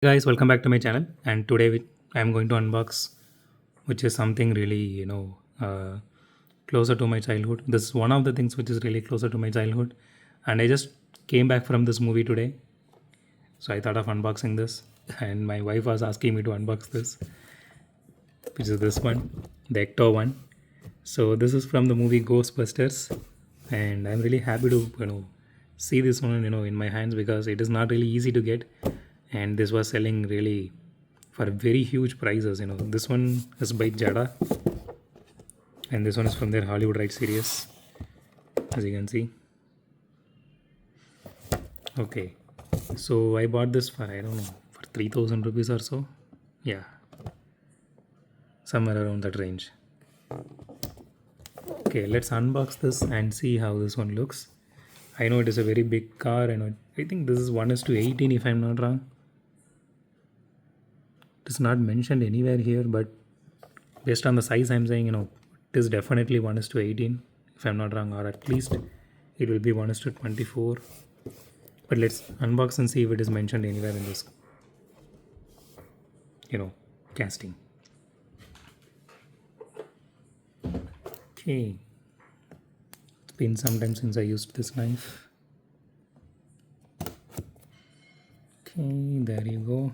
Guys, welcome back to my channel. And today I'm going to unbox, which is something really closer to my childhood. This is one of the things which is really closer to my childhood, and I just came back from this movie today, so I thought of unboxing this. And my wife was asking me to unbox this, which is this one, the Ecto-1. So this is from the movie Ghostbusters, and I'm really happy to see this one in my hands because it is not really easy to get, and this was selling really for very huge prices. This one is by JADA, and this one is from their Hollywood Ride series, as you can see. Okay, so I bought this for, I don't know, for 3,000 rupees or so. Yeah, somewhere around that range. Okay, let's unbox this and see how this one looks. I know it is a very big car, and I think this is 1:18 if I'm not wrong. It is not mentioned anywhere here, but based on the size I'm saying, it is definitely 1:18 if I'm not wrong, or at least it will be 1:24. But let's unbox and see if it is mentioned anywhere in this casting. Okay, it's been some time since I used this knife. Okay, there you go.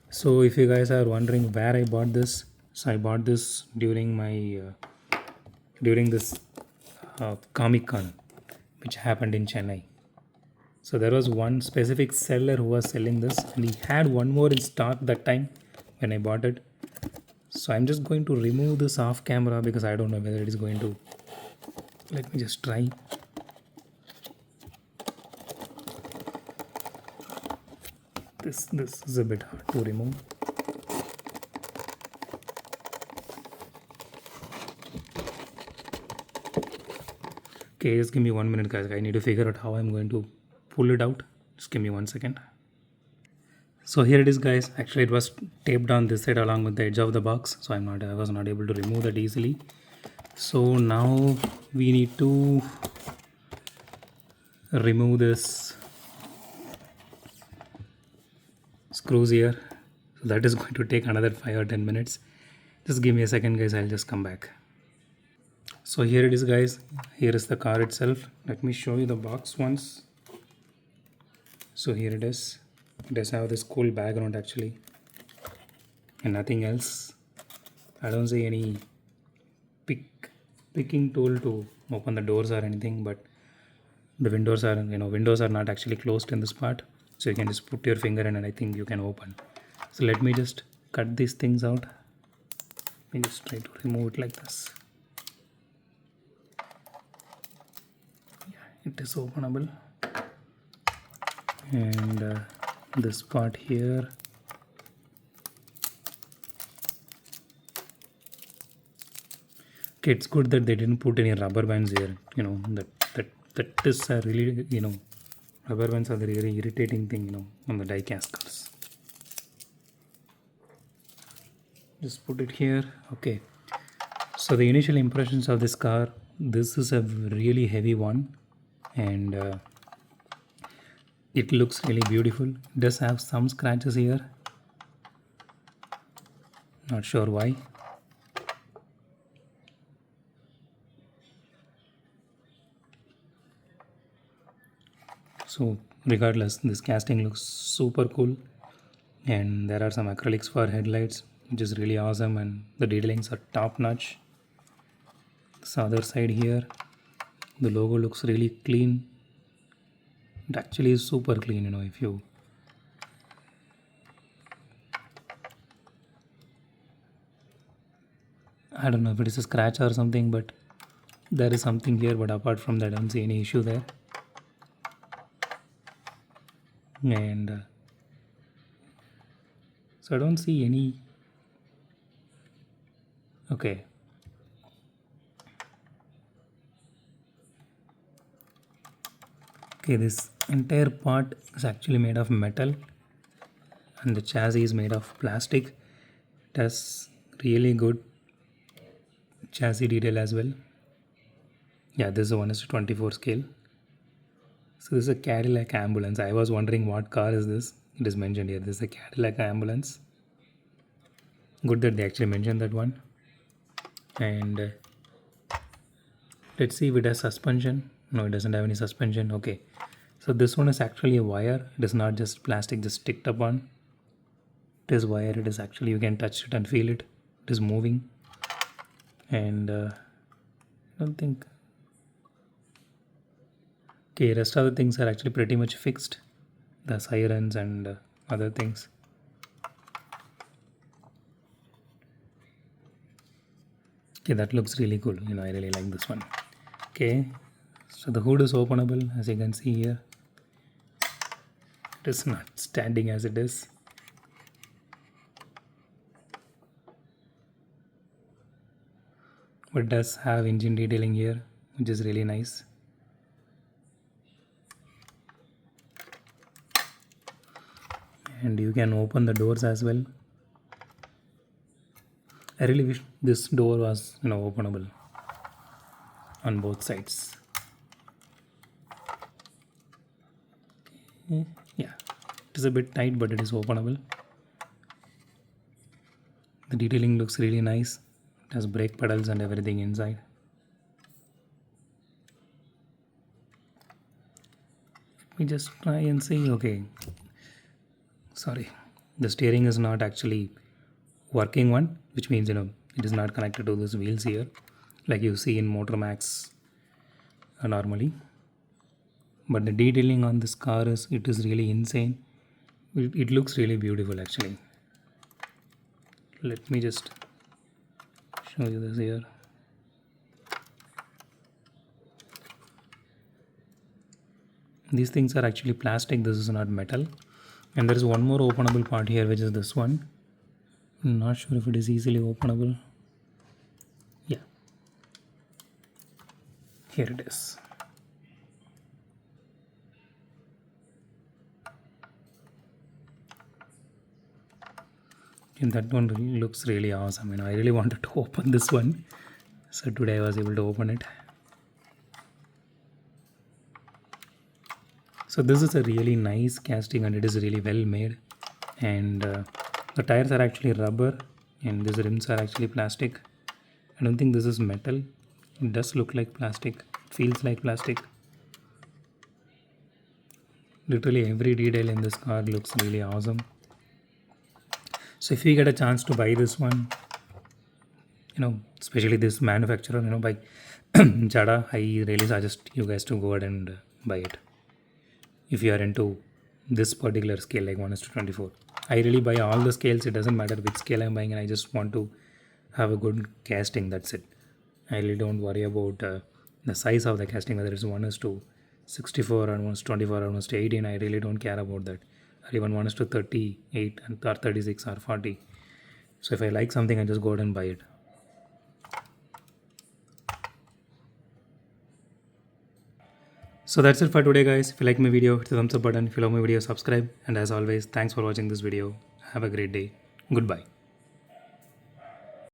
So if you guys are wondering where I bought this, so I bought this during my during this Comic Con, which happened in Chennai. So there was one specific seller who was selling this, and he had one more in stock that time when I bought it. So I'm just going to remove this off camera because I don't know whether it is going to. Let me just try. This is a bit hard to remove. Okay, just give me 1 minute, guys. I need to figure out how I'm going to pull it out. Just give me 1 second. So here it is, guys. Actually, it was taped on this side along with the edge of the box, so I was not able to remove that easily. So now we need to remove this screws here. So that is going to take another 5 or 10 minutes. Just give me a second, guys. I'll just come back. So here it is, guys. Here is the car itself. Let me show you the box once. So here it is. It does have this cool background actually, and nothing else. I don't see any picking tool to open the doors or anything, but the windows are not actually closed in this part, so you can just put your finger in and I think you can open. So let me just cut these things out. Let me just try to remove it like this. Yeah, it is openable. And this part here, okay, it's good that they didn't put any rubber bands here. That is a really, rubber bands are the really irritating thing, on the die cast cars. Just put it here. Okay, so the initial impressions of this car, this is a really heavy one, and it looks really beautiful. It does have some scratches here, not sure why. So regardless, this casting looks super cool, and there are some acrylics for headlights, which is really awesome, and the detailings are top notch. This other side here, the logo looks really clean. It actually is super clean, if you I don't know if it is a scratch or something, but there is something here, but apart from that I don't see any issue there. And so I don't see any. Okay, this entire part is actually made of metal, and the chassis is made of plastic. It has really good chassis detail as well. Yeah, this is a 1:24 scale. So this is a Cadillac ambulance. I was wondering what car is this. It is mentioned here. This is a Cadillac ambulance. Good that they actually mentioned that one. And let's see if it has suspension. No, it doesn't have any suspension. Okay. So this one is actually a wire. It is not just plastic just sticked up on. It is wire. It is actually, you can touch it and feel it. It is moving. And I don't think. Okay, rest of the things are actually pretty much fixed. The sirens and other things. Okay, that looks really cool. I really like this one. Okay, so the hood is openable, as you can see here. It is not standing as it is. But it does have engine detailing here, which is really nice. And you can open the doors as well. I really wish this door was openable on both sides. Yeah, it is a bit tight, but it is openable. The detailing looks really nice. It has brake pedals and everything inside. Let me just try and see. Okay, sorry, the steering is not actually working one, which means it is not connected to these wheels here like you see in Motor Max normally. But the detailing on this car is really insane. It looks really beautiful actually. Let me just show you this here. These things are actually plastic. This is not metal. And there is one more openable part here, which is this one. I'm not sure if it is easily openable. Yeah, here it is. And that one really looks really awesome. I really wanted to open this one, so today I was able to open it. So this is a really nice casting and it is really well made. And the tires are actually rubber and these rims are actually plastic. I don't think this is metal. It does look like plastic. It feels like plastic. Literally every detail in this car looks really awesome. So if you get a chance to buy this one, especially this manufacturer, by JADA, I really suggest you guys to go ahead and buy it. If you are into this particular scale, like 1:24. I really buy all the scales. It doesn't matter which scale I'm buying, and I just want to have a good casting. That's it. I really don't worry about the size of the casting, whether it's 1:64 or 1:24 or 1:18. I really don't care about that. Or even 1:38 or 36 or 40. So if I like something, I just go ahead and buy it. So that's it for today, guys. If you like my video, hit the thumbs up button. If you love my video, subscribe. And as always, thanks for watching this video. Have a great day. Goodbye.